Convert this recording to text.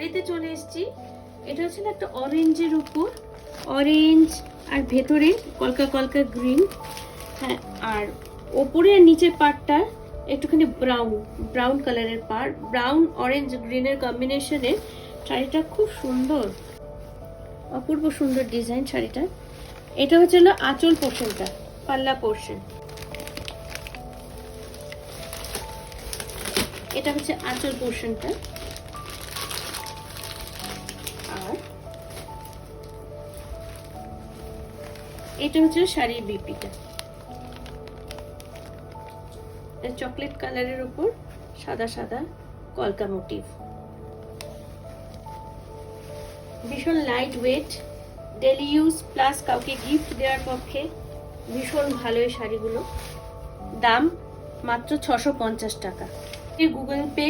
শাড়িতে চলে এসেছি। এটা হচ্ছে একটা অরেঞ্জের উপর, অরেঞ্জ আর ভেতরে কলকা কলকা গ্রিন। হ্যাঁ, আর ওপরে আর নিচের পার্টটা একটুখানি ব্রাউন কালারের পার্ট, ব্রাউন অরেঞ্জ গ্রিনের কম্বিনেশনে। শাড়িটা খুব সুন্দর, অপূর্ব সুন্দর ডিজাইন শাড়িটা। এটা হচ্ছে আঁচল পোর্শনটা, পাল্লা পোর্শন। এটা হচ্ছে আঁচল পোর্শনটা। আর এটা হচ্ছে শাড়ির বিপিটা, চকলেট কালারের উপর সাদা সাদা কলকা মোটিভ। ভীষণ light weight, daily use plus কাউকে গিফট দেওয়ার পক্ষে ভীষণ ভালো এই শাড়িগুলো। দাম মাত্র 650 টাকা। Google pay